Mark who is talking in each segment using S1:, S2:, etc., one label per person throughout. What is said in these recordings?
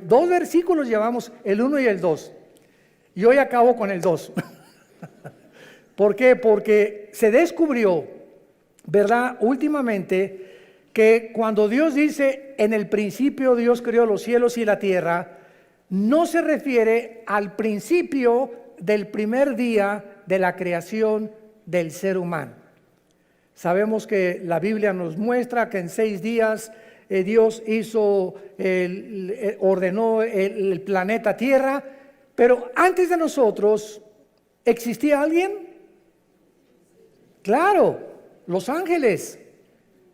S1: 2 versículos llevamos, el 1 y el 2. Y hoy acabo con el 2. ¿Por qué? Porque se descubrió, ¿verdad? Últimamente, que cuando Dios dice, en el principio Dios creó los cielos y la tierra, no se refiere al principio del primer día de la creación del ser humano. Sabemos que la Biblia nos muestra que en 6 días Dios ordenó el planeta Tierra, pero antes de nosotros, ¿existía alguien? Claro, los ángeles.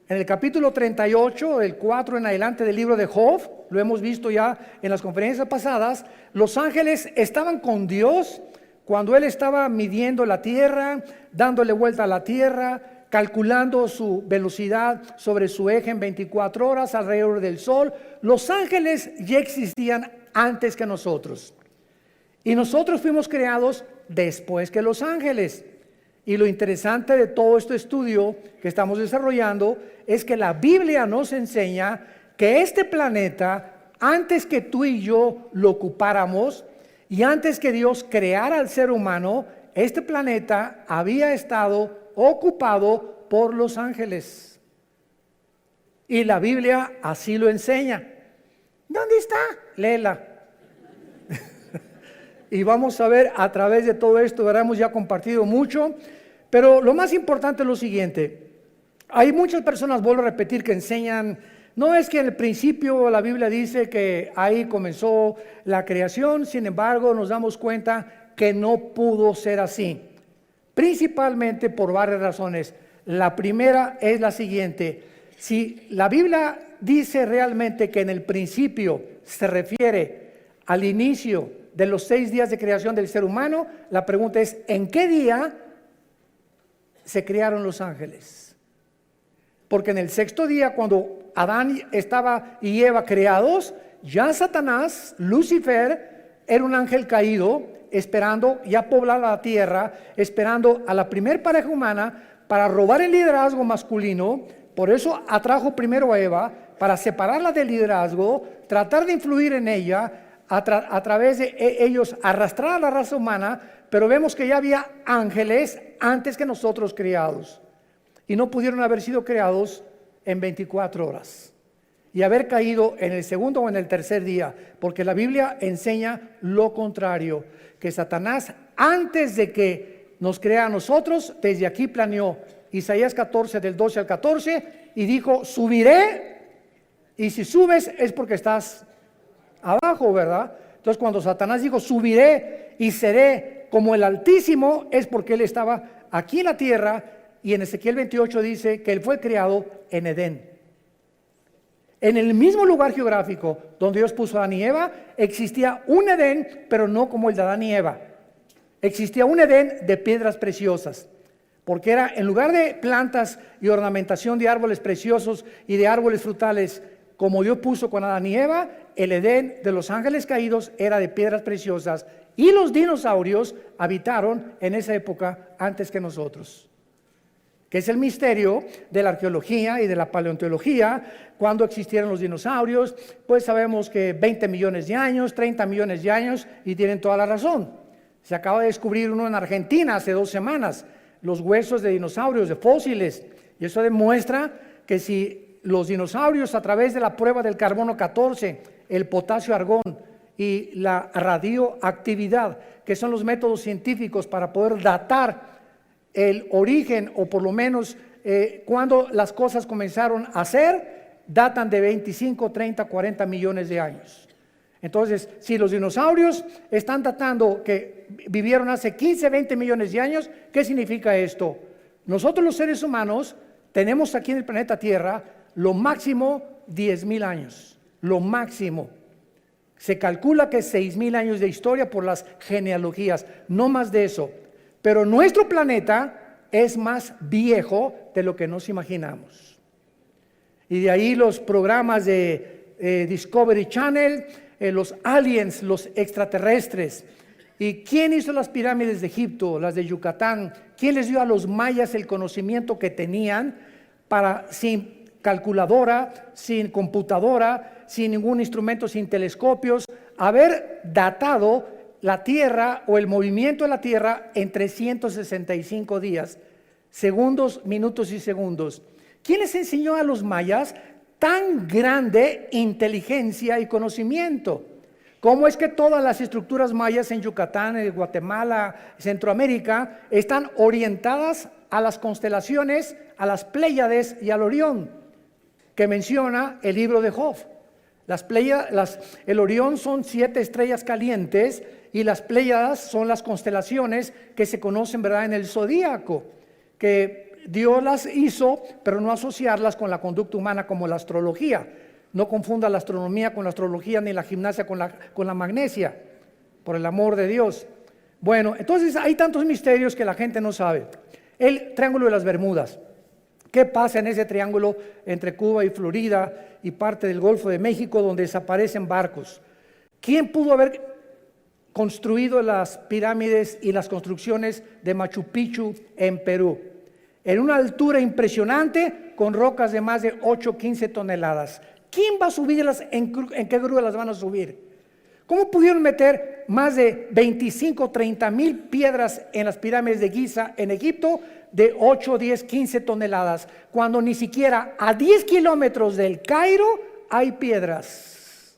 S1: En el capítulo 38, el 4 en adelante del libro de Job, lo hemos visto ya en las conferencias pasadas, los ángeles estaban con Dios cuando Él estaba midiendo la tierra, dándole vuelta a la tierra, calculando su velocidad sobre su eje en 24 horas alrededor del sol. Los ángeles ya existían antes que nosotros. Y nosotros fuimos creados después que los ángeles. Y lo interesante de todo este estudio que estamos desarrollando es que la Biblia nos enseña que este planeta, antes que tú y yo lo ocupáramos y antes que Dios creara al ser humano, este planeta había estado ocupado por los ángeles. Y la Biblia así lo enseña. ¿Dónde está? Léela. Y vamos a ver a través de todo esto, ¿verdad? Hemos ya compartido mucho, pero lo más importante es lo siguiente. Hay muchas personas, vuelvo a repetir, que enseñan, no es que en el principio la Biblia dice que ahí comenzó la creación, sin embargo nos damos cuenta que no pudo ser así, principalmente por varias razones. La primera es la siguiente: si la Biblia dice realmente que en el principio se refiere al inicio de los 6 días de creación del ser humano, la pregunta es, ¿en qué día se crearon los ángeles? Porque en el 6º día, cuando Adán estaba y Eva creados, ya Satanás, Lucifer, era un ángel caído, esperando ya poblar la tierra, esperando a la primer pareja humana para robar el liderazgo masculino. Por eso atrajo primero a Eva, para separarla del liderazgo, tratar de influir en ella, a través de ellos arrastrar a la raza humana. Pero vemos que ya había ángeles antes que nosotros creados, y no pudieron haber sido creados en 24 horas y haber caído en el 2º o en el 3er día, porque la Biblia enseña lo contrario, que Satanás, antes de que nos crea a nosotros, desde aquí planeó. Isaías 14, del 12 al 14, y dijo, subiré, y si subes es porque estás abajo, ¿verdad? Entonces cuando Satanás dijo, subiré y seré como el Altísimo, es porque él estaba aquí en la tierra. Y en Ezequiel 28 dice que él fue creado en Edén, en el mismo lugar geográfico donde Dios puso a Adán y Eva. Existía un Edén, pero no como el de Adán y Eva. Existía un Edén de piedras preciosas, porque era, en lugar de plantas y ornamentación de árboles preciosos y de árboles frutales, como Dios puso con Adán y Eva, el Edén de los ángeles caídos era de piedras preciosas, y los dinosaurios habitaron en esa época antes que nosotros, que es el misterio de la arqueología y de la paleontología. Cuando existieron los dinosaurios, pues sabemos que 20 millones de años, 30 millones de años, y tienen toda la razón. Se acaba de descubrir uno en Argentina hace 2 semanas, los huesos de dinosaurios, de fósiles, y eso demuestra que si los dinosaurios, a través de la prueba del carbono 14, el potasio argón y la radioactividad, que son los métodos científicos para poder datar el origen, o por lo menos cuando las cosas comenzaron a ser, datan de 25, 30, 40 millones de años. Entonces, si los dinosaurios están datando que vivieron hace 15, 20 millones de años, ¿qué significa esto? Nosotros los seres humanos tenemos aquí en el planeta Tierra lo máximo 10,000 años, lo máximo. Se calcula que 6,000 años de historia por las genealogías, no más de eso. Pero nuestro planeta es más viejo de lo que nos imaginamos. Y de ahí los programas de Discovery Channel, los aliens, los extraterrestres. ¿Y quién hizo las pirámides de Egipto, las de Yucatán? ¿Quién les dio a los mayas el conocimiento que tenían para, sin calculadora, sin computadora, sin ningún instrumento, sin telescopios, haber datado la Tierra o el movimiento de la Tierra en 365 días, segundos, minutos y segundos. ¿Quién les enseñó a los mayas tan grande inteligencia y conocimiento? ¿Cómo es que todas las estructuras mayas en Yucatán, en Guatemala, Centroamérica, están orientadas a las constelaciones, a las Pléyades y al Orión, que menciona el libro de Job? El Orión son 7 estrellas calientes y las Pléyades son las constelaciones que se conocen, ¿verdad?, en el zodíaco, que Dios las hizo, pero no asociarlas con la conducta humana como la astrología. No confunda la astronomía con la astrología ni la gimnasia con la magnesia, por el amor de Dios. Bueno, entonces hay tantos misterios que la gente no sabe. El Triángulo de las Bermudas. ¿Qué pasa en ese triángulo entre Cuba y Florida y parte del Golfo de México donde desaparecen barcos? ¿Quién pudo haber construido las pirámides y las construcciones de Machu Picchu en Perú? En una altura impresionante, con rocas de más de 8, 15 toneladas. ¿Quién va a subirlas? ¿En qué grúa las van a subir? ¿Cómo pudieron meter más de 25, 30 mil piedras en las pirámides de Giza en Egipto de 8, 10, 15 toneladas, cuando ni siquiera a 10 kilómetros del Cairo hay piedras?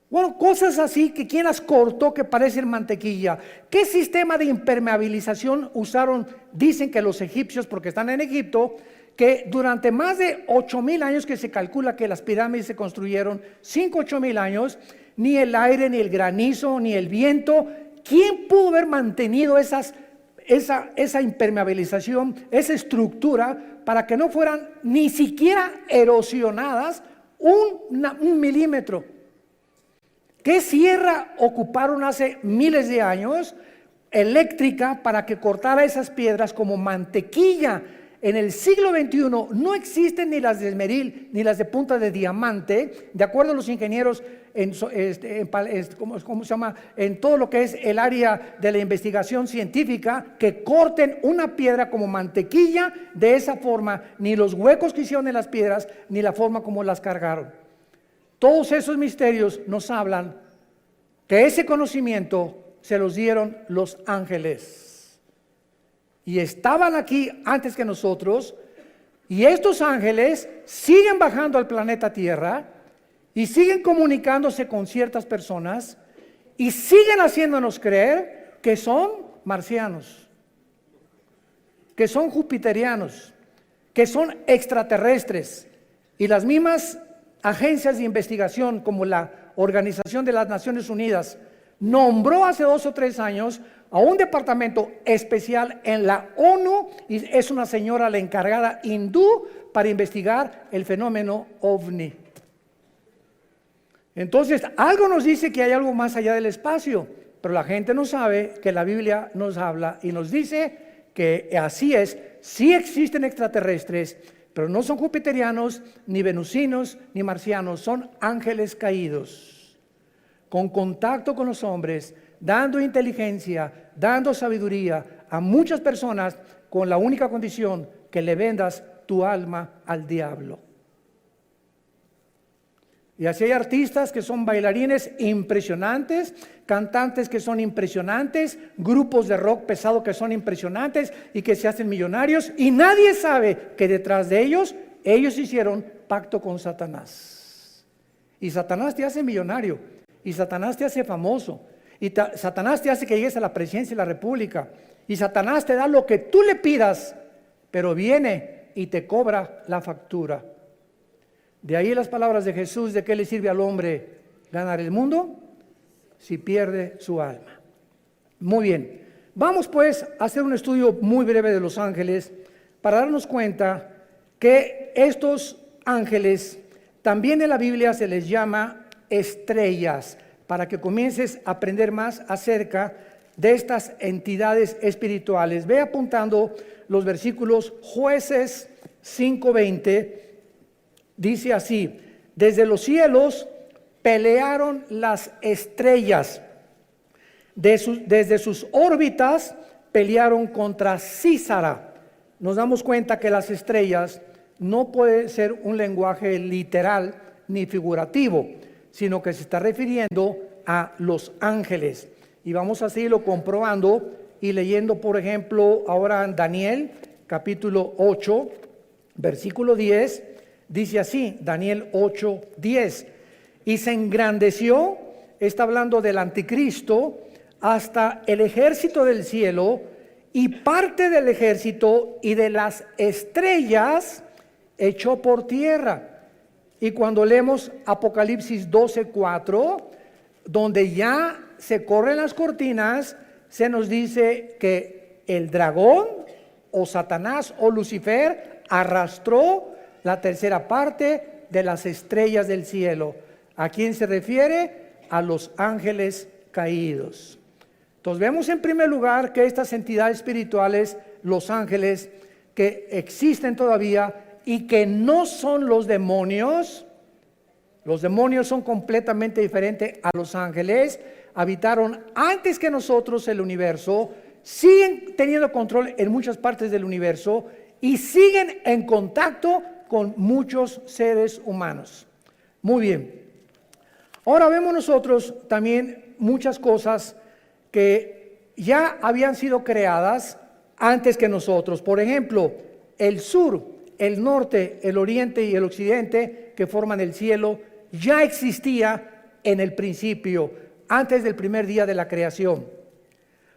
S1: Bueno, cosas así que quién las cortó que parecen mantequilla. ¿Qué sistema de impermeabilización usaron? Dicen que los egipcios, porque están en Egipto, que durante más de 8,000 años que se calcula que las pirámides se construyeron, 5, 8,000 años, ni el aire, ni el granizo, ni el viento, ¿quién pudo haber mantenido esa impermeabilización, esa estructura, para que no fueran ni siquiera erosionadas un milímetro? ¿Qué sierra ocuparon hace miles de años eléctrica para que cortara esas piedras como mantequilla? En el siglo XXI no existen ni las de esmeril ni las de punta de diamante, de acuerdo a los ingenieros ¿cómo se llama?, en todo lo que es el área de la investigación científica, que corten una piedra como mantequilla de esa forma, ni los huecos que hicieron en las piedras, ni la forma como las cargaron. Todos esos misterios nos hablan que ese conocimiento se los dieron los ángeles. Y estaban aquí antes que nosotros, y estos ángeles siguen bajando al planeta Tierra y siguen comunicándose con ciertas personas y siguen haciéndonos creer que son marcianos, que son jupiterianos, que son extraterrestres. Y las mismas agencias de investigación, como la Organización de las Naciones Unidas, nombró hace 2 o 3 años a un departamento especial en la ONU, y es una señora la encargada hindú para investigar el fenómeno OVNI. Entonces, algo nos dice que hay algo más allá del espacio, pero la gente no sabe que la Biblia nos habla y nos dice que así es. Sí existen extraterrestres, pero no son jupiterianos, ni venusinos, ni marcianos, son ángeles caídos, con contacto con los hombres, dando inteligencia, dando sabiduría a muchas personas, con la única condición que le vendas tu alma al diablo. Y así hay artistas que son bailarines impresionantes, cantantes que son impresionantes, grupos de rock pesado que son impresionantes y que se hacen millonarios, y nadie sabe que detrás de ellos hicieron pacto con Satanás. Y Satanás te hace millonario, y Satanás te hace famoso, y Satanás te hace que llegues a la presidencia de la república, y Satanás te da lo que tú le pidas, pero viene y te cobra la factura. De ahí las palabras de Jesús: ¿de qué le sirve al hombre ganar el mundo si pierde su alma? Muy bien, vamos pues a hacer un estudio muy breve de los ángeles para darnos cuenta que estos ángeles también en la Biblia se les llama estrellas, para que comiences a aprender más acerca de estas entidades espirituales. Ve apuntando los versículos. Jueces 5:20 dice así: desde los cielos pelearon las estrellas, desde sus órbitas pelearon contra Císara. Nos damos cuenta que las estrellas no puede ser un lenguaje literal ni figurativo, sino que se está refiriendo a los ángeles. Y vamos a seguirlo comprobando y leyendo, por ejemplo, ahora en Daniel, capítulo 8, versículo 10, dice así, Daniel 8, 10. Y se engrandeció, está hablando del anticristo, hasta el ejército del cielo, y parte del ejército y de las estrellas echó por tierra. Y cuando leemos Apocalipsis 12:4, donde ya se corren las cortinas, se nos dice que el dragón o Satanás o Lucifer arrastró la tercera parte de las estrellas del cielo. ¿A quién se refiere? A los ángeles caídos. Entonces vemos en primer lugar que estas entidades espirituales, los ángeles, que existen todavía y que no son los demonios son completamente diferentes a los ángeles, habitaron antes que nosotros el universo, siguen teniendo control en muchas partes del universo y siguen en contacto con muchos seres humanos. Muy bien. Ahora vemos nosotros también muchas cosas que ya habían sido creadas antes que nosotros. Por ejemplo, el sur, el norte, el oriente y el occidente que forman el cielo ya existía en el principio, antes del primer día de la creación.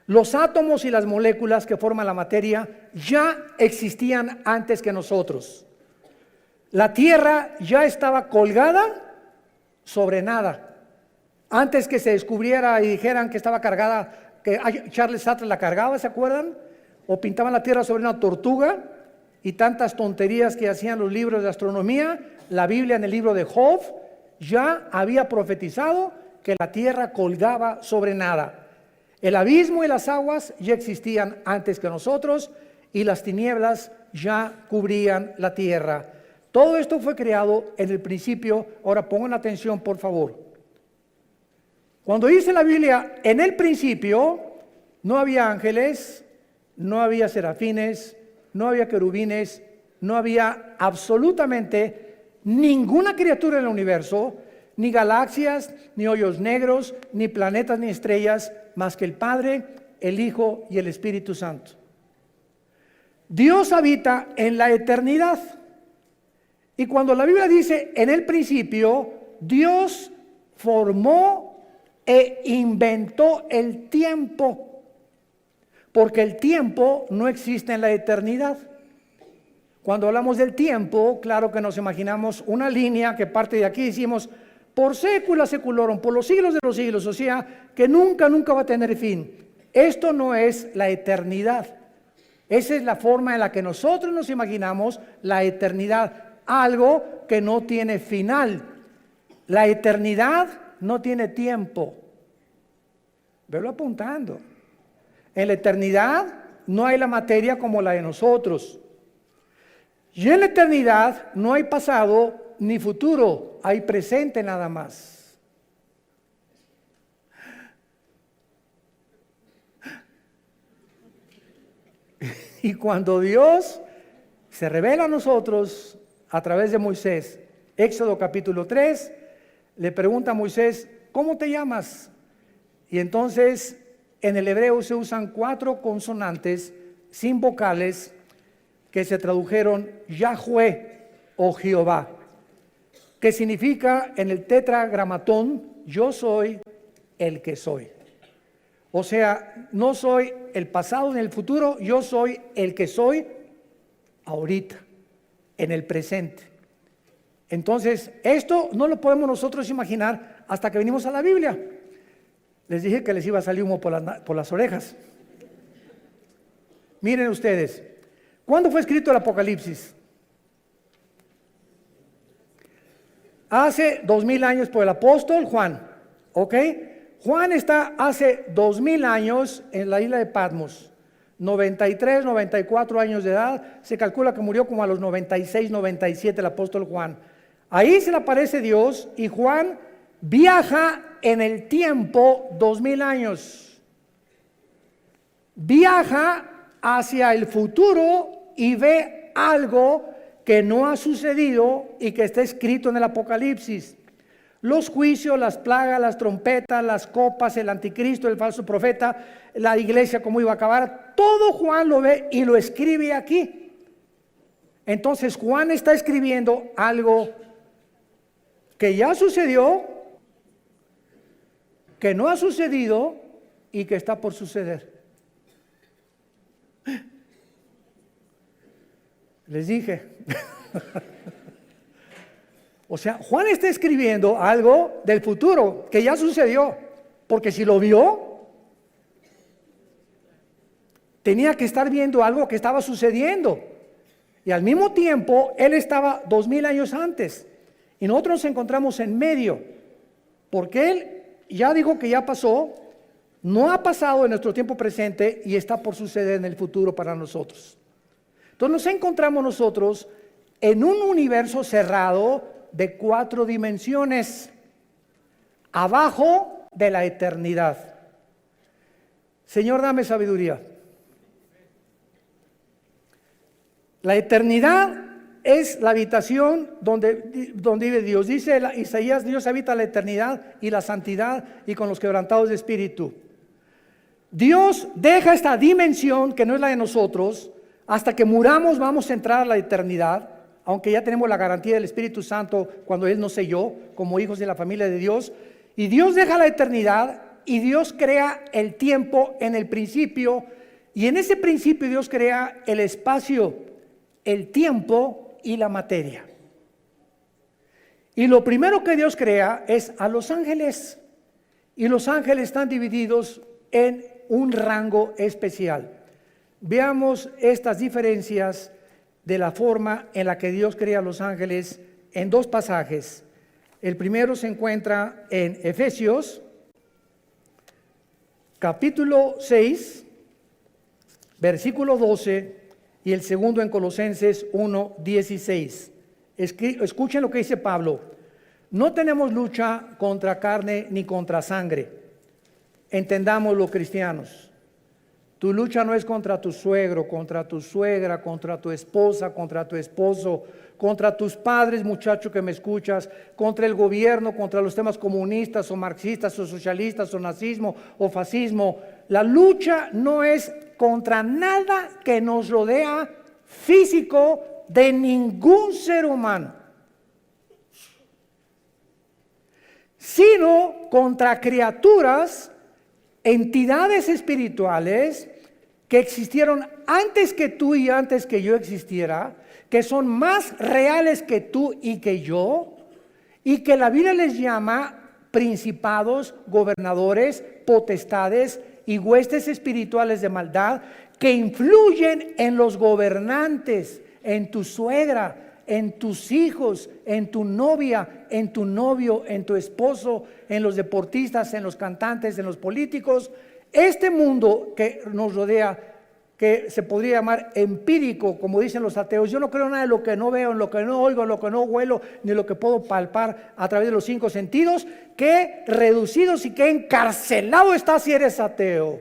S1: Los átomos y las moléculas que forman la materia ya existían antes que nosotros. La tierra ya estaba colgada sobre nada. Antes que se descubriera y dijeran que estaba cargada, que Charles Sattler la cargaba, ¿se acuerdan? O pintaban la tierra sobre una tortuga y tantas tonterías que hacían los libros de astronomía. La Biblia en el libro de Job ya había profetizado que la tierra colgaba sobre nada. El abismo y las aguas ya existían antes que nosotros y las tinieblas ya cubrían la tierra. Todo esto fue creado en el principio. Ahora pongan atención, por favor. Cuando dice la Biblia, en el principio no había ángeles, no había serafines, no había querubines, no había absolutamente ninguna criatura en el universo, ni galaxias, ni hoyos negros, ni planetas, ni estrellas, más que el Padre, el Hijo y el Espíritu Santo. Dios habita en la eternidad. Y cuando la Biblia dice en el principio, Dios formó e inventó el tiempo, porque el tiempo no existe en la eternidad. Cuando hablamos del tiempo, claro que nos imaginamos una línea que parte de aquí, decimos por sécula seculorum, por los siglos de los siglos, o sea, que nunca va a tener fin. Esto no es la eternidad. Esa es la forma en la que nosotros nos imaginamos la eternidad, algo que no tiene final. La eternidad no tiene tiempo. Velo apuntando. En la eternidad no hay la materia como la de nosotros. Y en la eternidad no hay pasado ni futuro, hay presente nada más. Y cuando Dios se revela a nosotros a través de Moisés, Éxodo capítulo 3, le pregunta a Moisés, ¿cómo te llamas? Y entonces en el hebreo se usan 4 consonantes sin vocales que se tradujeron Yahweh o Jehová, que significa en el tetragramatón, yo soy el que soy. O sea, no soy el pasado ni el futuro, yo soy el que soy ahorita, en el presente. Entonces, esto no lo podemos nosotros imaginar hasta que venimos a la Biblia. Les dije que les iba a salir humo por las orejas. Miren ustedes, ¿cuándo fue escrito el Apocalipsis? Hace 2000 años por el apóstol Juan, ¿ok? Juan está hace 2000 años en la isla de Patmos, 93, 94 años de edad, se calcula que murió como a los 96, 97 el apóstol Juan. Ahí se le aparece Dios y Juan viaja en el tiempo 2000 años. Viaja hacia el futuro y ve algo que no ha sucedido y que está escrito en el Apocalipsis. Los juicios, las plagas, las trompetas, las copas, el anticristo, el falso profeta, la iglesia cómo iba a acabar, todo Juan lo ve y lo escribe aquí. Entonces Juan está escribiendo algo que ya sucedió, que no ha sucedido y que está por suceder. Les dije. O sea, Juan está escribiendo algo del futuro que ya sucedió, porque si lo vio, tenía que estar viendo algo que estaba sucediendo. Y al mismo tiempo, él estaba 2000 años antes. Y nosotros nos encontramos en medio, porque él ya dijo que ya pasó, no ha pasado en nuestro tiempo presente y está por suceder en el futuro para nosotros. Entonces nos encontramos nosotros en un universo cerrado de 4 dimensiones, abajo de la eternidad. Señor, dame sabiduría. La eternidad es la habitación donde vive Dios. Dice Isaías, Dios habita la eternidad y la santidad y con los quebrantados de espíritu. Dios deja esta dimensión que no es la de nosotros. Hasta que muramos vamos a entrar a la eternidad, aunque ya tenemos la garantía del Espíritu Santo cuando Él nos selló como hijos de la familia de Dios. Y Dios deja la eternidad y Dios crea el tiempo en el principio. Y en ese principio Dios crea el espacio, el tiempo y la materia. Y lo primero que Dios crea es a los ángeles. Y los ángeles están divididos en un rango especial. Veamos estas diferencias de la forma en la que Dios crea a los ángeles en 2 pasajes. El primero se encuentra en Efesios, capítulo 6, versículo 12, y el segundo en Colosenses 1, 16. Escuchen lo que dice Pablo. No tenemos lucha contra carne ni contra sangre. Entendámoslo, cristianos. Tu lucha no es contra tu suegro, contra tu suegra, contra tu esposa, contra tu esposo, contra tus padres, muchacho que me escuchas, contra el gobierno, contra los temas comunistas o marxistas o socialistas o nazismo o fascismo. La lucha no es contra nada que nos rodea físico de ningún ser humano, sino contra criaturas, entidades espirituales que existieron antes que tú y antes que yo existiera, que son más reales que tú y que yo, y que la Biblia les llama principados, gobernadores, potestades y huestes espirituales de maldad, que influyen en los gobernantes, en tu suegra, en tus hijos, en tu novia, en tu novio, en tu esposo, en los deportistas, en los cantantes, en los políticos. Este mundo que nos rodea, que se podría llamar empírico, como dicen los ateos, yo no creo nada de lo que no veo, en lo que no oigo, en lo que no huelo, ni lo que puedo palpar a través de los 5 sentidos. Qué reducidos y qué encarcelado estás si eres ateo.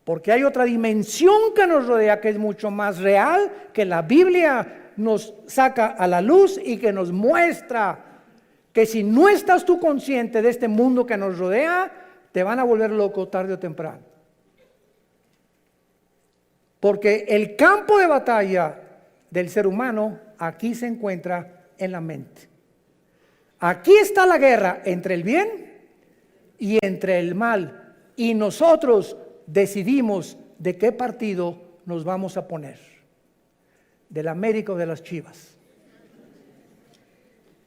S1: Porque hay otra dimensión que nos rodea que es mucho más real, que la Biblia nos saca a la luz y que nos muestra que si no estás tú consciente de este mundo que nos rodea, te van a volver loco tarde o temprano. Porque el campo de batalla del ser humano aquí se encuentra en la mente. Aquí está la guerra entre el bien y entre el mal. Y nosotros decidimos de qué partido nos vamos a poner. Del América o de las Chivas.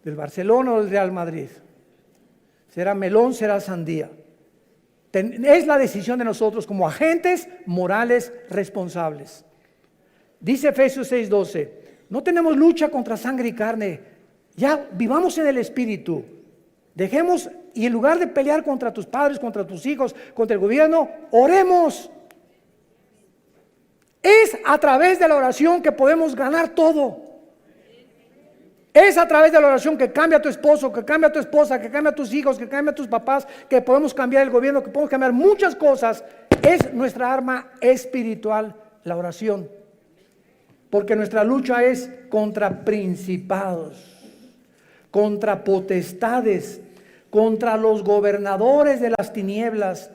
S1: Del Barcelona o del Real Madrid. Será melón, será sandía. Es la decisión de nosotros como agentes morales responsables. Dice Efesios 6:12, no tenemos lucha contra sangre y carne, ya vivamos en el Espíritu. Dejemos, y en lugar de pelear contra tus padres, contra tus hijos, contra el gobierno, oremos. Es a través de la oración que podemos ganar todo. Es a través de la oración que cambia a tu esposo, que cambia a tu esposa, que cambia a tus hijos, que cambia a tus papás, que podemos cambiar el gobierno, que podemos cambiar muchas cosas. Es nuestra arma espiritual, la oración. porque nuestra lucha es contra principados, contra potestades, contra los gobernadores de las tinieblas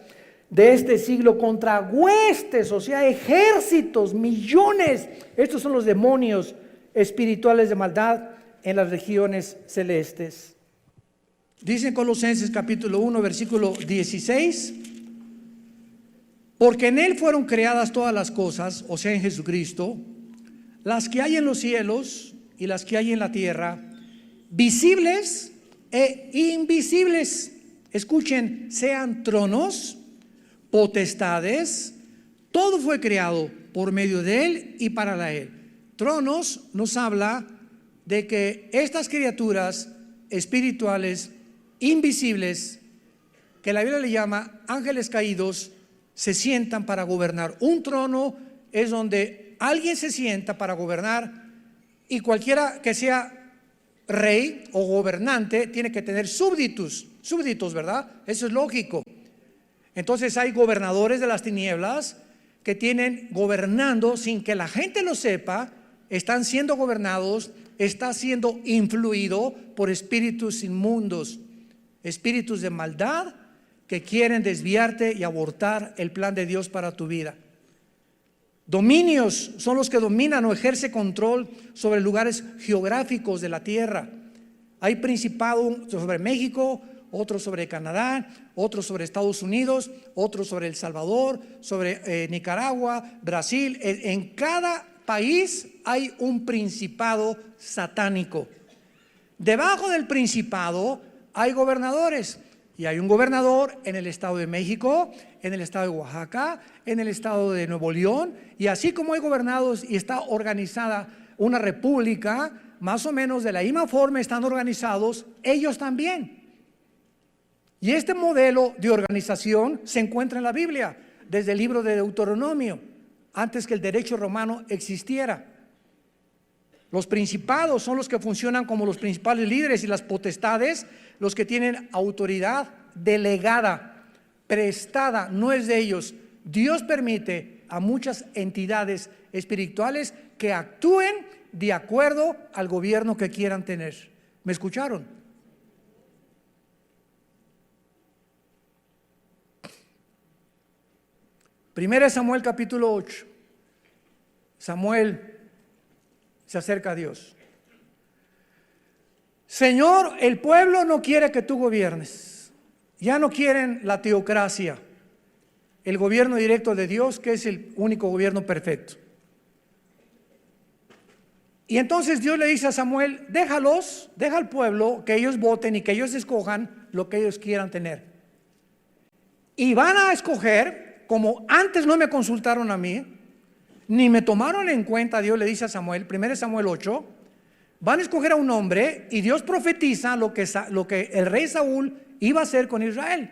S1: de este siglo, contra huestes, o sea, ejércitos, millones. Estos son los demonios espirituales de maldad en las regiones celestes. Dice en Colosenses capítulo 1, versículo 16: porque en Él fueron creadas todas las cosas, o sea, en Jesucristo, las que hay en los cielos y las que hay en la tierra, visibles e invisibles. Escuchen, sean tronos, potestades, todo fue creado por medio de Él y para Él. Tronos nos habla de que estas criaturas espirituales invisibles, que la Biblia le llama ángeles caídos, se sientan para gobernar. Un trono es donde alguien se sienta para gobernar, y cualquiera que sea rey o gobernante tiene que tener súbditos, ¿verdad? Eso es lógico. Entonces hay gobernadores de las tinieblas que tienen gobernando sin que la gente lo sepa, están siendo gobernados, está siendo influido por espíritus inmundos, espíritus de maldad que quieren desviarte y abortar el plan de Dios para tu vida. Dominios son los que dominan o ejercen control sobre lugares geográficos de la tierra. Hay principado sobre México, otro sobre Canadá, otro sobre Estados Unidos, otro sobre El Salvador, sobre Nicaragua, Brasil. En cada país hay un principado satánico. Debajo del principado hay gobernadores, y hay un gobernador en el estado de México, en el estado de Oaxaca, en el estado de Nuevo León, y así como hay gobernados y está organizada una república, más o menos de la misma forma están organizados ellos también. Y este modelo de organización se encuentra en la Biblia, desde el libro de Deuteronomio, antes que el derecho romano existiera. Los principados son los que funcionan como los principales líderes, y las potestades, los que tienen autoridad delegada, prestada, no es de ellos. Dios permite a muchas entidades espirituales que actúen de acuerdo al gobierno que quieran tener. ¿Me escucharon? Primera Samuel capítulo 8. Samuel se acerca a Dios. Señor, el pueblo no quiere que tú gobiernes. Ya no quieren la teocracia, el gobierno directo de Dios, que es el único gobierno perfecto. Y entonces Dios le dice a Samuel: deja al pueblo que ellos voten y que ellos escojan lo que ellos quieran tener. Y van a escoger, como antes no me consultaron a mí, ni me tomaron en cuenta. Dios le dice a Samuel, 1 Samuel 8, van a escoger a un hombre, y Dios profetiza lo que el rey Saúl iba a hacer con Israel.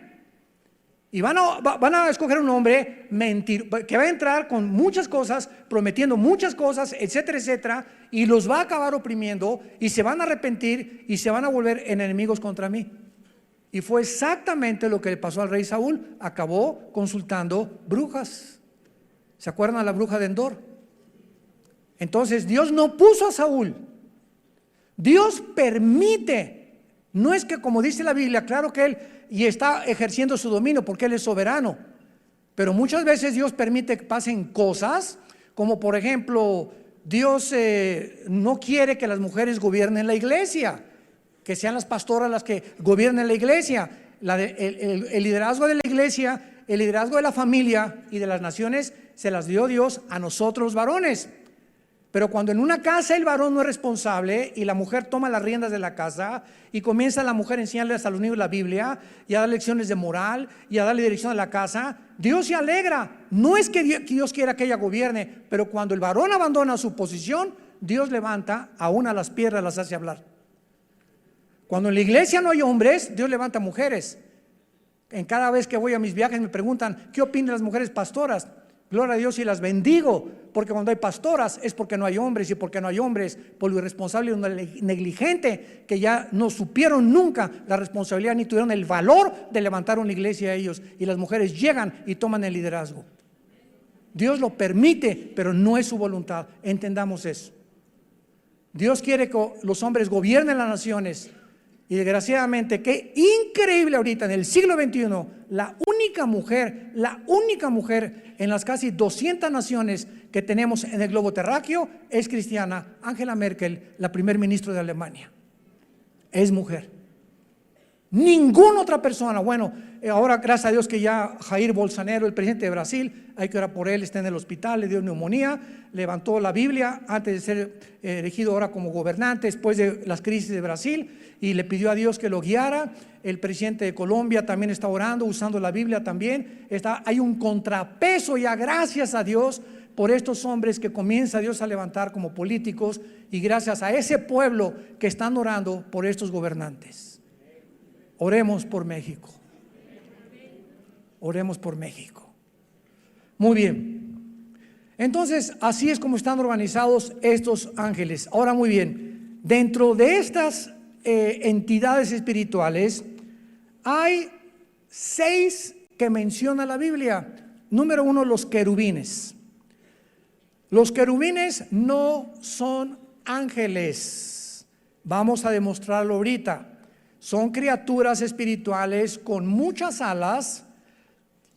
S1: Y van a escoger a un hombre que va a entrar con muchas cosas, prometiendo muchas cosas, etcétera, etcétera, y los va a acabar oprimiendo, y se van a arrepentir y se van a volver en enemigos contra mí. Y fue exactamente lo que le pasó al rey Saúl. Acabó consultando brujas. ¿Se acuerdan de la bruja de Endor? Entonces Dios no puso a Saúl. Dios permite. No es que, como dice la Biblia, claro que Él y está ejerciendo su dominio porque Él es soberano, pero muchas veces Dios permite que pasen cosas, como por ejemplo, Dios no quiere que las mujeres gobiernen la iglesia, que sean las pastoras las que gobiernen la iglesia. El liderazgo de la iglesia, el liderazgo de la familia y de las naciones se las dio Dios a nosotros los varones. Pero cuando en una casa el varón no es responsable y la mujer toma las riendas de la casa, y comienza la mujer a enseñarles a los niños la Biblia y a dar lecciones de moral y a darle dirección a la casa, Dios se alegra. No es que Dios quiera que ella gobierne, pero cuando el varón abandona su posición, Dios levanta aún a las piedras, las hace hablar. Cuando en la iglesia no hay hombres, Dios levanta mujeres. En cada vez que voy a mis viajes me preguntan: ¿qué opinan las mujeres pastoras? Gloria a Dios y las bendigo, porque cuando hay pastoras es porque no hay hombres, y porque no hay hombres por lo irresponsable y lo negligente, que ya no supieron nunca la responsabilidad ni tuvieron el valor de levantar una iglesia a ellos, y las mujeres llegan y toman el liderazgo. Dios lo permite, pero no es su voluntad. Entendamos eso. Dios quiere que los hombres gobiernen las naciones. Y desgraciadamente, qué increíble ahorita en el siglo XXI, la única mujer en las casi 200 naciones que tenemos en el globo terráqueo es cristiana. Angela Merkel, la primer ministro de Alemania, es mujer. Ninguna otra persona. Bueno, ahora gracias a Dios que ya Jair Bolsonaro, el presidente de Brasil, hay que orar por él, está en el hospital, le dio neumonía, levantó la Biblia antes de ser elegido ahora como gobernante después de las crisis de Brasil, y le pidió a Dios que lo guiara. El presidente de Colombia también está orando, usando la Biblia también. Hay un contrapeso ya, gracias a Dios, por estos hombres que comienza Dios a levantar como políticos, y gracias a ese pueblo que están orando por estos gobernantes. Oremos por México. Oremos por México. Muy bien. Entonces, así es como están organizados estos ángeles. Ahora, muy bien, dentro de estas entidades espirituales hay 6 que menciona la Biblia. Número 1, los querubines. Los querubines no son ángeles. Vamos a demostrarlo ahorita. Son criaturas espirituales con muchas alas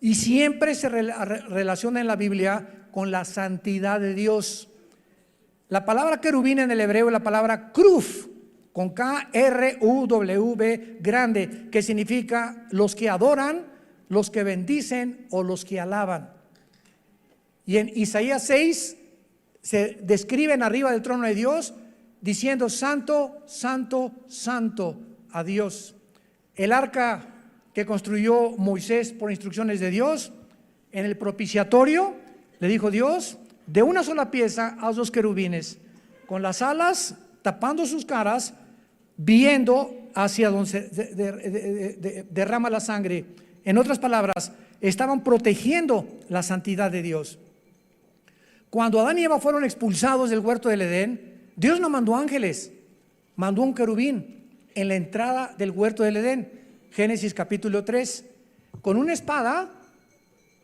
S1: y siempre se relaciona en la Biblia con la santidad de Dios. La palabra querubín en el hebreo es la palabra kruf, con K-R-U-W grande, que significa los que adoran, los que bendicen o los que alaban. Y en Isaías 6 se describen arriba del trono de Dios diciendo: santo, santo, santo a Dios. El arca que construyó Moisés por instrucciones de Dios, en el propiciatorio le dijo Dios: de una sola pieza haz 2 querubines, con las alas tapando sus caras, viendo hacia donde se derrama la sangre. En otras palabras, estaban protegiendo la santidad de Dios. Cuando Adán y Eva fueron expulsados del huerto del Edén, Dios no mandó ángeles, mandó un querubín en la entrada del huerto del Edén. Génesis capítulo 3, con una espada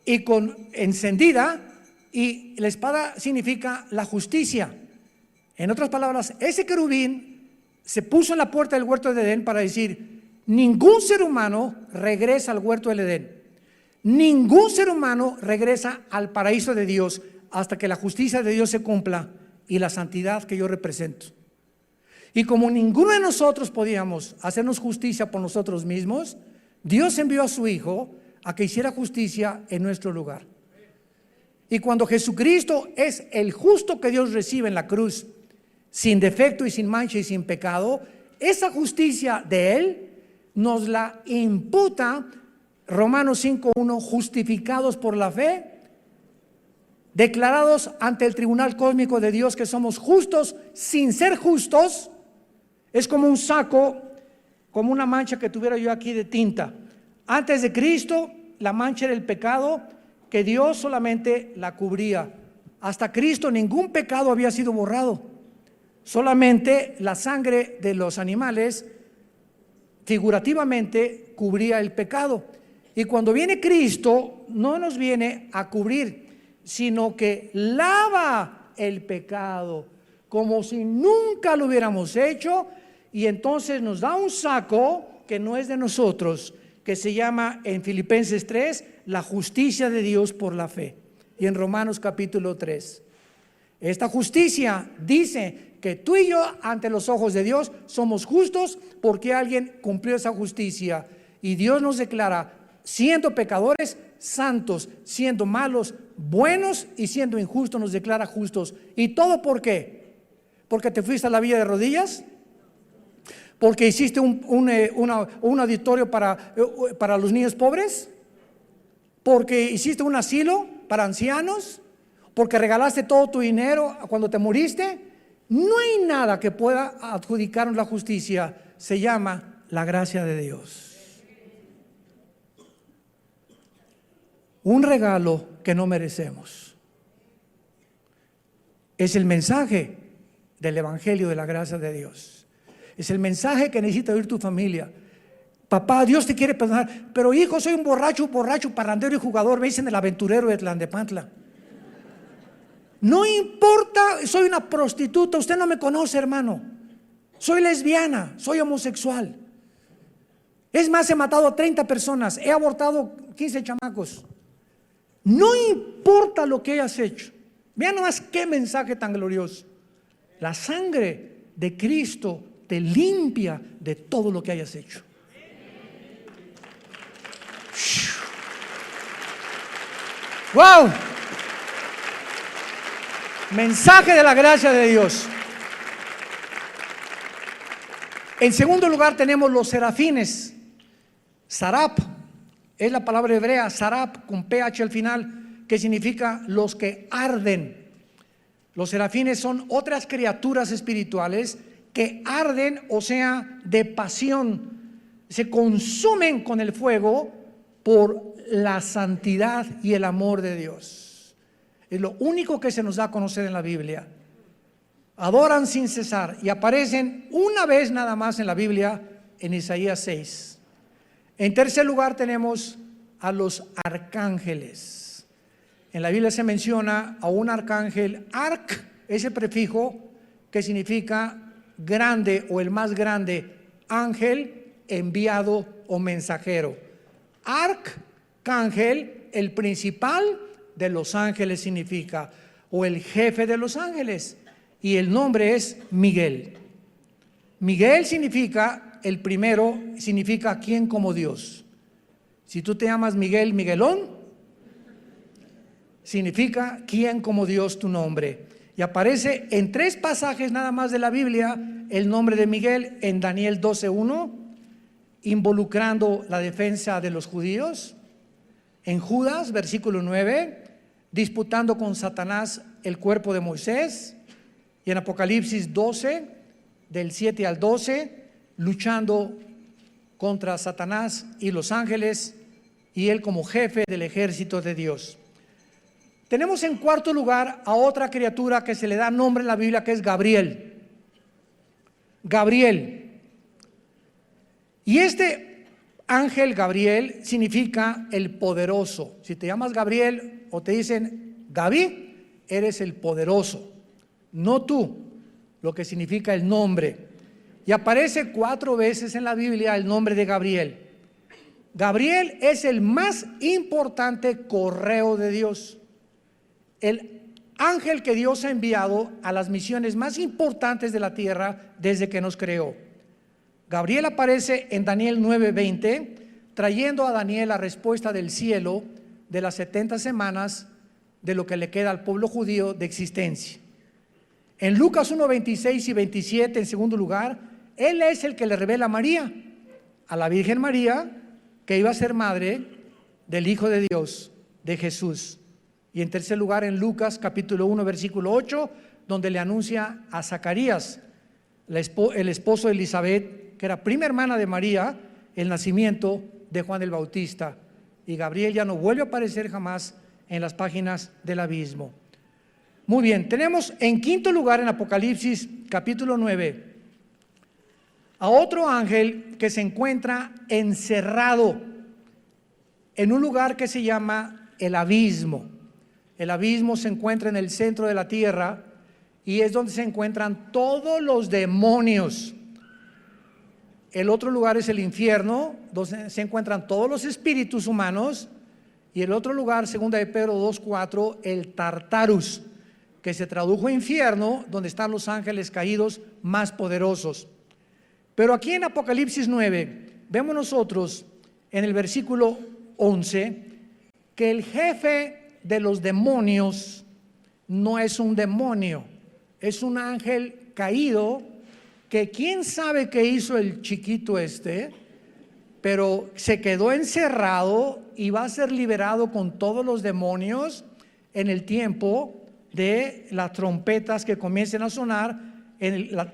S1: y con encendida, y la espada significa la justicia. En otras palabras, ese querubín se puso en la puerta del huerto del Edén para decir: ningún ser humano regresa al huerto del Edén, ningún ser humano regresa al paraíso de Dios hasta que la justicia de Dios se cumpla y la santidad que yo represento. Y como ninguno de nosotros podíamos hacernos justicia por nosotros mismos, Dios envió a su Hijo a que hiciera justicia en nuestro lugar. Y cuando Jesucristo es el justo que Dios recibe en la cruz, sin defecto y sin mancha y sin pecado, esa justicia de Él nos la imputa Romanos 5:1, justificados por la fe, declarados ante el tribunal cósmico de Dios que somos justos sin ser justos. Es como un saco, como una mancha que tuviera yo aquí de tinta. Antes de Cristo, la mancha era el pecado, que Dios solamente la cubría. Hasta Cristo ningún pecado había sido borrado. Solamente la sangre de los animales figurativamente cubría el pecado. Y cuando viene Cristo, no nos viene a cubrir, sino que lava el pecado como si nunca lo hubiéramos hecho, y entonces nos da un saco que no es de nosotros, que se llama en Filipenses 3 la justicia de Dios por la fe, y en Romanos capítulo 3 esta justicia dice que tú y yo ante los ojos de Dios somos justos porque alguien cumplió esa justicia, y Dios nos declara siendo pecadores santos, siendo malos buenos, y siendo injustos nos declara justos. ¿Y todo por qué? ¿Porque te fuiste a la villa de rodillas? ¿Porque hiciste un auditorio para los niños pobres? ¿Porque hiciste un asilo para ancianos? ¿Porque regalaste todo tu dinero cuando te moriste? No hay nada que pueda adjudicarnos la justicia. Se llama la gracia de Dios. Un regalo que no merecemos. Es el mensaje del Evangelio de la gracia de Dios. Es el mensaje que necesita oír tu familia. Papá, Dios te quiere perdonar, pero hijo, soy un borracho, parrandero y jugador, me dicen el aventurero de Tlalnepantla. No importa, soy una prostituta, usted no me conoce, hermano. Soy lesbiana, soy homosexual. Es más, he matado a 30 personas, he abortado 15 chamacos. No importa lo que hayas hecho. Vean nomás qué mensaje tan glorioso. La sangre de Cristo te limpia de todo lo que hayas hecho. ¡Wow! Mensaje de la gracia de Dios. En segundo lugar tenemos los serafines. Sarap es la palabra hebrea, sarap con ph al final, que significa los que arden. Los serafines son otras criaturas espirituales que arden, o sea, de pasión, se consumen con el fuego por la santidad y el amor de Dios. Es lo único que se nos da a conocer en la Biblia. Adoran sin cesar y aparecen una vez nada más en la Biblia, en Isaías 6. En tercer lugar tenemos a los arcángeles. En la Biblia se menciona a un arcángel, arc, ese prefijo que significa grande o el más grande, ángel, enviado o mensajero. Arcángel, el principal de los ángeles significa, o el jefe de los ángeles, y el nombre es Miguel. Miguel significa, el primero significa quién como Dios. Si tú te llamas Miguel, Miguelón, significa quién como Dios tu nombre. Y aparece en 3 pasajes nada más de la Biblia el nombre de Miguel, en Daniel 12:1, involucrando la defensa de los judíos. En Judas, versículo 9, disputando con Satanás el cuerpo de Moisés. Y en Apocalipsis 12, del 7 al 12, luchando contra Satanás y los ángeles, y él como jefe del ejército de Dios. Tenemos en cuarto lugar a otra criatura que se le da nombre en la Biblia, que es Gabriel. Gabriel. Y este ángel Gabriel significa el poderoso. Si te llamas Gabriel o te dicen Gaby, eres el poderoso, no tú, lo que significa el nombre. Y aparece 4 veces en la Biblia el nombre de Gabriel. Gabriel es el más importante correo de Dios, el ángel que Dios ha enviado a las misiones más importantes de la tierra desde que nos creó. Gabriel aparece en Daniel 9:20, trayendo a Daniel la respuesta del cielo de las 70 semanas de lo que le queda al pueblo judío de existencia. En Lucas 1:26 y 27, en segundo lugar, él es el que le revela a María, a la Virgen María, que iba a ser madre del Hijo de Dios, de Jesús. Y en tercer lugar, en Lucas capítulo 1, versículo 8, donde le anuncia a Zacarías, el esposo de Elizabeth, que era prima hermana de María, el nacimiento de Juan el Bautista. Y Gabriel ya no vuelve a aparecer jamás en las páginas del abismo. Muy bien, tenemos en quinto lugar en Apocalipsis capítulo 9 a otro ángel que se encuentra encerrado en un lugar que se llama el abismo. El abismo se encuentra en el centro de la tierra y es donde se encuentran todos los demonios. El otro lugar es el infierno, donde se encuentran todos los espíritus humanos. Y el otro lugar, segunda de Pedro 2:4, el Tartarus, que se tradujo infierno, donde están los ángeles caídos más poderosos. Pero aquí en Apocalipsis 9 vemos nosotros en el versículo 11 que el jefe de los demonios no es un demonio, es un ángel caído, que quién sabe qué hizo el chiquito pero se quedó encerrado y va a ser liberado con todos los demonios en el tiempo de las trompetas que comiencen a sonar,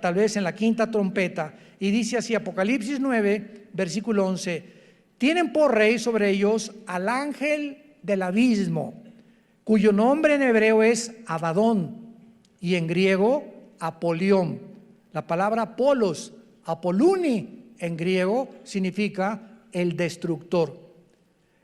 S1: tal vez en la quinta trompeta. Y dice así, Apocalipsis 9, versículo 11: tienen por rey sobre ellos al ángel del abismo, cuyo nombre en hebreo es Abadón y en griego Apolión. La palabra Apolos, Apoluni en griego, significa el destructor.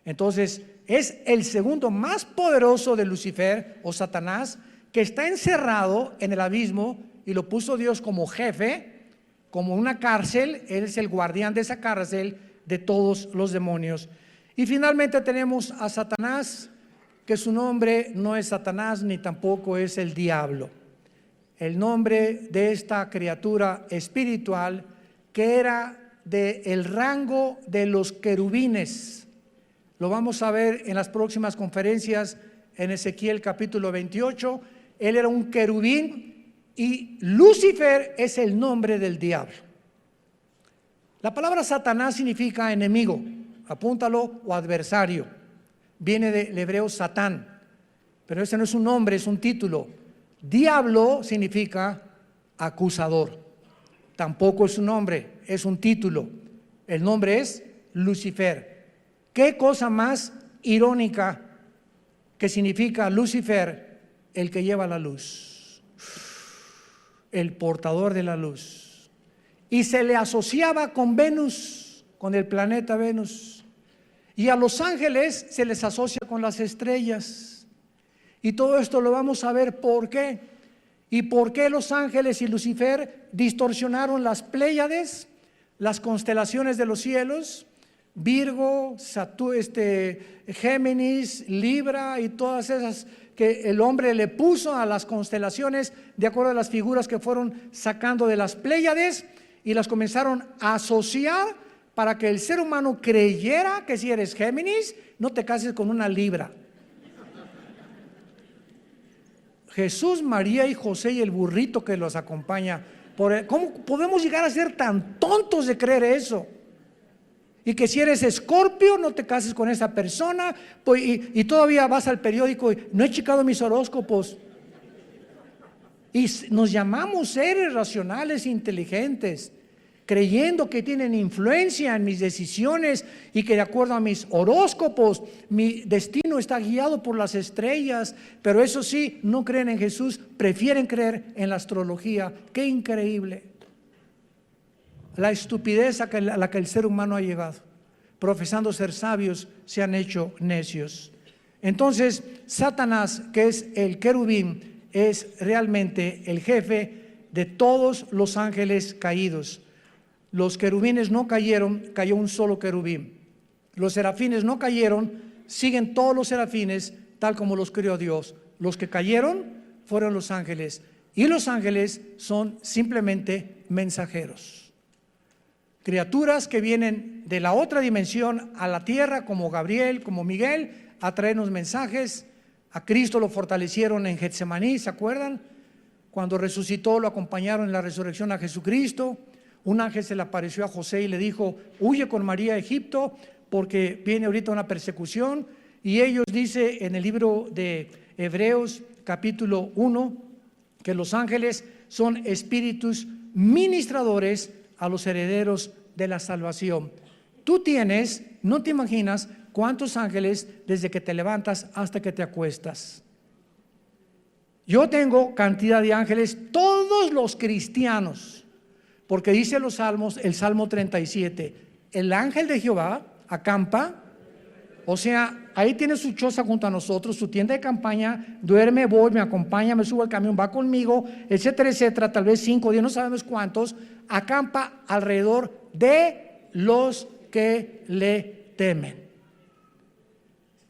S1: Entonces es el segundo más poderoso de Lucifer o Satanás, que está encerrado en el abismo y lo puso Dios como jefe, como una cárcel. Él es el guardián de esa cárcel de todos los demonios. Y finalmente tenemos a Satanás, que su nombre no es Satanás ni tampoco es el diablo. El nombre de esta criatura espiritual que era del rango de los querubines. Lo vamos a ver en las próximas conferencias en Ezequiel capítulo 28. Él era un querubín y Lucifer es el nombre del diablo. La palabra Satanás significa enemigo, apúntalo, o adversario. Viene del hebreo Satán, pero ese no es un nombre, es un título. Diablo significa acusador. Tampoco es un nombre, es un título. El nombre es Lucifer. ¿Qué cosa más irónica que significa Lucifer? El que lleva la luz, el portador de la luz. Y se le asociaba con Venus, con el planeta Venus. Y a los ángeles se les asocia con las estrellas. Y todo esto lo vamos a ver por qué. Y por qué los ángeles y Lucifer distorsionaron las Pléyades, las constelaciones de los cielos, Virgo, Géminis, Libra y todas esas que el hombre le puso a las constelaciones de acuerdo a las figuras que fueron sacando de las Pléyades, y las comenzaron a asociar para que el ser humano creyera que si eres Géminis, no te cases con una Libra. Jesús, María y José y el burrito que los acompaña. ¿Cómo podemos llegar a ser tan tontos de creer eso? Y que si eres Escorpio, no te cases con esa persona, pues, y todavía vas al periódico y no he checado mis horóscopos. Y nos llamamos seres racionales, inteligentes, creyendo que tienen influencia en mis decisiones y que de acuerdo a mis horóscopos mi destino está guiado por las estrellas. Pero eso sí, no creen en Jesús, prefieren creer en la astrología. ¡Qué increíble! La estupidez a la que el ser humano ha llegado. Profesando ser sabios, se han hecho necios. Entonces, Satanás, que es el querubín, es realmente el jefe de todos los ángeles caídos. Los querubines no cayeron, cayó un solo querubín. Los serafines no cayeron, siguen todos los serafines tal como los creó Dios. Los que cayeron fueron los ángeles, y los ángeles son simplemente mensajeros. Criaturas que vienen de la otra dimensión a la tierra, como Gabriel, como Miguel, a traernos mensajes. A Cristo lo fortalecieron en Getsemaní, ¿se acuerdan? Cuando resucitó, lo acompañaron en la resurrección a Jesucristo. Un ángel se le apareció a José y le dijo: huye con María a Egipto porque viene ahorita una persecución. Y ellos, dice en el libro de Hebreos capítulo 1, que los ángeles son espíritus ministradores a los herederos de la salvación. Tú tienes, no te imaginas cuántos ángeles desde que te levantas hasta que te acuestas. Yo tengo cantidad de ángeles, todos los cristianos, porque dice los salmos, el Salmo 37, el ángel de Jehová acampa, o sea, ahí tiene su choza junto a nosotros, su tienda de campaña, duerme, voy, me acompaña, me subo al camión, va conmigo, etcétera, etcétera, tal vez 5, 10, no sabemos cuántos, acampa alrededor de los que le temen.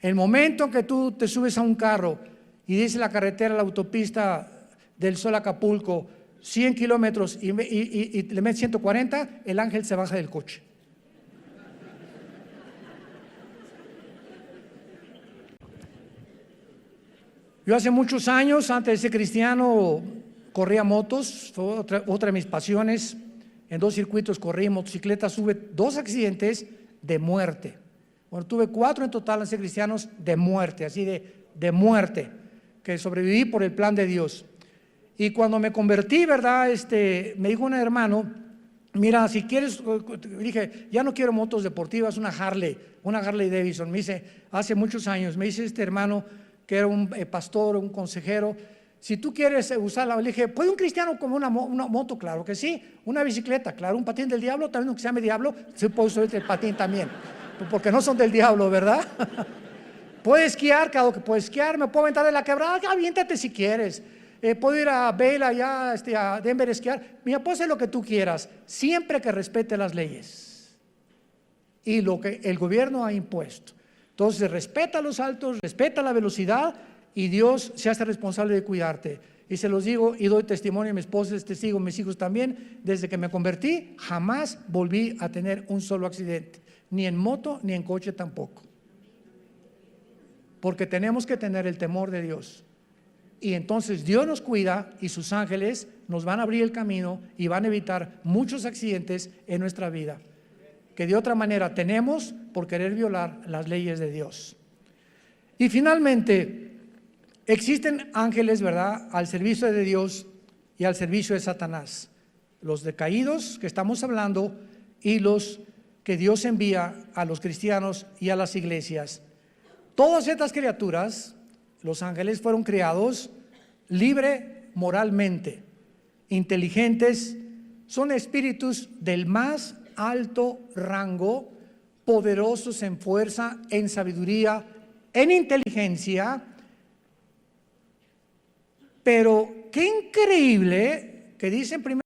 S1: El momento que tú te subes a un carro y dice la carretera, la autopista del Sol a Acapulco, 100 kilómetros y le metes 140, el ángel se baja del coche. Yo hace muchos años, antes de ser cristiano, corría motos, fue otra de mis pasiones. En 2 circuitos corrí motocicletas, tuve 2 accidentes de muerte. Bueno, tuve 4 en total en ser cristianos de muerte, así de muerte, que sobreviví por el plan de Dios. Y cuando me convertí, ¿verdad? Me dijo un hermano: mira, si quieres, dije, ya no quiero motos deportivas, una Harley Davidson. Me dice, hace muchos años, me dice este hermano, que era un pastor, un consejero: si tú quieres usarla. Le dije, ¿puede un cristiano como una moto? Claro que sí. Una bicicleta, claro. Un patín del diablo, también aunque se llame diablo, se puede usar el patín también, porque no son del diablo, ¿verdad? Puedo esquiar, claro que puedo esquiar, me puedo aventar de la quebrada, aviéntate si quieres. Puedo ir a Vela, allá, a Denver a esquiar. Mira, puedo hacer lo que tú quieras, siempre que respete las leyes y lo que el gobierno ha impuesto. Entonces, respeta los altos, respeta la velocidad y Dios se hace responsable de cuidarte. Y se los digo y doy testimonio, mi esposa es testigo, mis hijos también. Desde que me convertí, jamás volví a tener un solo accidente, ni en moto, ni en coche tampoco. Porque tenemos que tener el temor de Dios. Y entonces Dios nos cuida y sus ángeles nos van a abrir el camino y van a evitar muchos accidentes en nuestra vida, que de otra manera tenemos por querer violar las leyes de Dios. Y finalmente, existen ángeles, ¿verdad?, al servicio de Dios y al servicio de Satanás. Los decaídos que estamos hablando y los que Dios envía a los cristianos y a las iglesias. Todas estas criaturas, los ángeles, fueron creados libre moralmente, inteligentes, son espíritus del más alto rango, poderosos en fuerza, en sabiduría, en inteligencia. Pero qué increíble que dice en 1